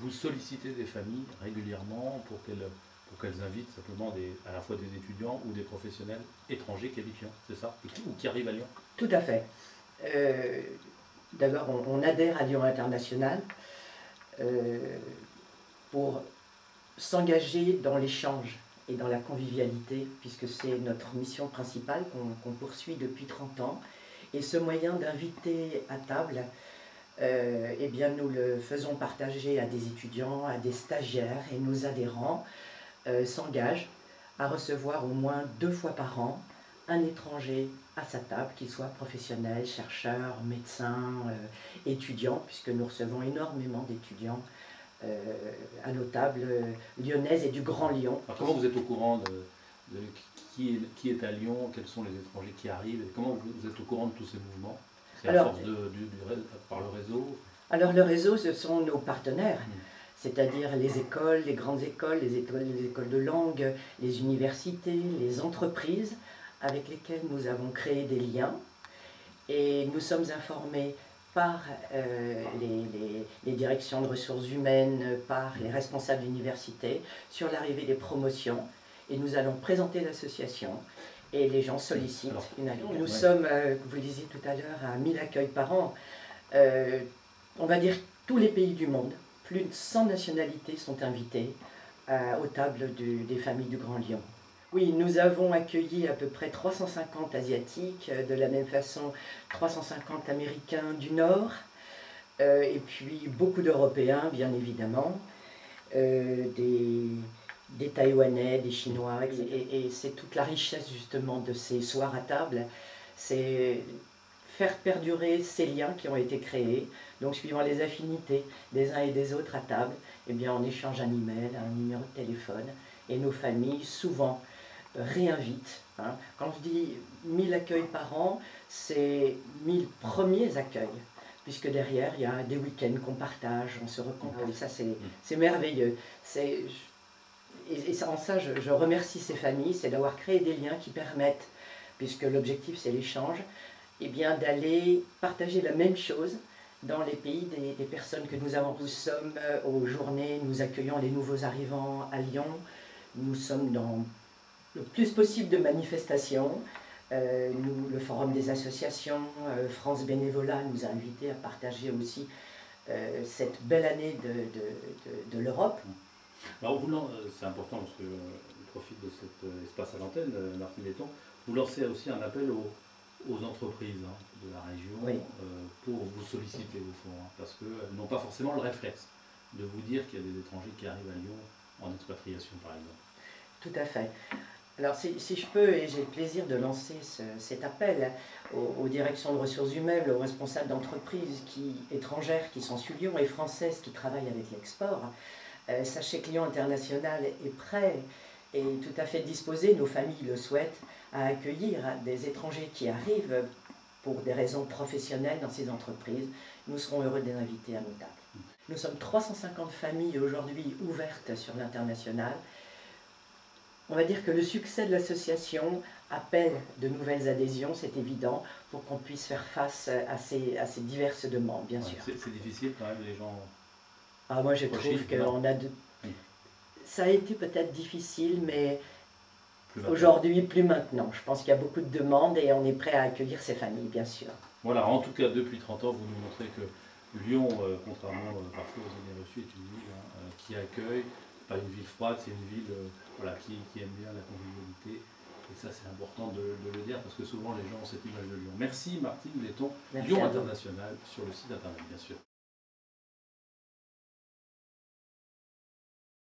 vous sollicitez des familles régulièrement pour qu'elles invitent simplement à la fois des étudiants ou des professionnels étrangers qui habitent Lyon, c'est ça? Ou qui arrivent à Lyon? Tout à fait. Euh, D'abord, on adhère à Lyon International euh, pour s'engager dans l'échange et dans la convivialité, puisque c'est notre mission principale qu'on poursuit depuis 30 ans. Et ce moyen d'inviter à table, eh bien, nous le faisons partager à des étudiants, à des stagiaires, et nos adhérents s'engagent à recevoir au moins 2 fois par an un étranger à sa table, qu'il soit professionnel, chercheur, médecin, étudiant, puisque nous recevons énormément d'étudiants à nos tables lyonnaises et du Grand Lyon. Alors, comment vous êtes au courant de qui est à Lyon, quels sont les étrangers qui arrivent, et comment vous êtes au courant de tous ces mouvements? C'est à force par le réseau? Alors le réseau, ce sont nos partenaires, c'est-à-dire les écoles, les grandes écoles, les écoles de langue, les universités, les entreprises avec lesquelles nous avons créé des liens. Et nous sommes informés par les directions de ressources humaines, par les responsables d'université, sur l'arrivée des promotions. Et nous allons présenter l'association et les gens sollicitent une invitation. Nous sommes, vous le disiez tout à l'heure, à 1000 accueils par an. On va dire tous les pays du monde, plus de 100 nationalités sont invitées aux tables des familles du Grand Lyon. Oui, nous avons accueilli à peu près 350 Asiatiques, de la même façon 350 Américains du Nord, et puis beaucoup d'Européens, bien évidemment, des Taïwanais, des Chinois, et c'est toute la richesse justement de ces soirs à table, c'est faire perdurer ces liens qui ont été créés, donc suivant les affinités des uns et des autres à table, eh bien on échange un email, un numéro de téléphone, et nos familles souvent réinvitent. Hein. Quand je dis 1000 accueils par an, c'est 1000 premiers accueils, puisque derrière il y a des week-ends qu'on partage, on se recontacte, ça c'est merveilleux. Et en ça je remercie ces familles, c'est d'avoir créé des liens qui permettent, puisque l'objectif c'est l'échange, eh bien d'aller partager la même chose dans les pays des personnes que nous avons. Nous sommes aux journées, nous accueillons les nouveaux arrivants à Lyon, nous sommes dans le plus possible de manifestations. Le Forum des associations, France Bénévolat nous a invités à partager aussi cette belle année de l'Europe. Alors c'est important parce que je profite de cet espace à l'antenne, Martine Letton, vous lancez aussi un appel aux entreprises de la région, oui, pour vous solliciter au fond, parce qu'elles n'ont pas forcément le réflexe de vous dire qu'il y a des étrangers qui arrivent à Lyon en expatriation par exemple. Tout à fait. Alors si je peux, et j'ai le plaisir de lancer cet appel aux directions de ressources humaines, aux responsables d'entreprises étrangères qui sont sur Lyon et françaises qui travaillent avec l'export, sachez que Lyon International est prêt et tout à fait disposé, nos familles le souhaitent, à accueillir des étrangers qui arrivent pour des raisons professionnelles dans ces entreprises. Nous serons heureux de les inviter à nos tables. Nous sommes 350 familles aujourd'hui ouvertes sur l'international. On va dire que le succès de l'association appelle de nouvelles adhésions, c'est évident, pour qu'on puisse faire face à ces diverses demandes, bien sûr. C'est difficile quand même, les gens... Ah, moi je trouve qu'on a de... Ça a été peut-être difficile, mais aujourd'hui, plus maintenant. Je pense qu'il y a beaucoup de demandes et on est prêt à accueillir ces familles, bien sûr. Voilà, en tout cas, depuis 30 ans, vous nous montrez que Lyon, contrairement parfois aux idées reçues, est une ville qui accueille, pas une ville froide, c'est une ville qui aime bien la convivialité. Et ça, c'est important de le dire, parce que souvent, les gens ont cette image de Lyon. Merci Martine Letton, Lyon International, sur le site internet, bien sûr.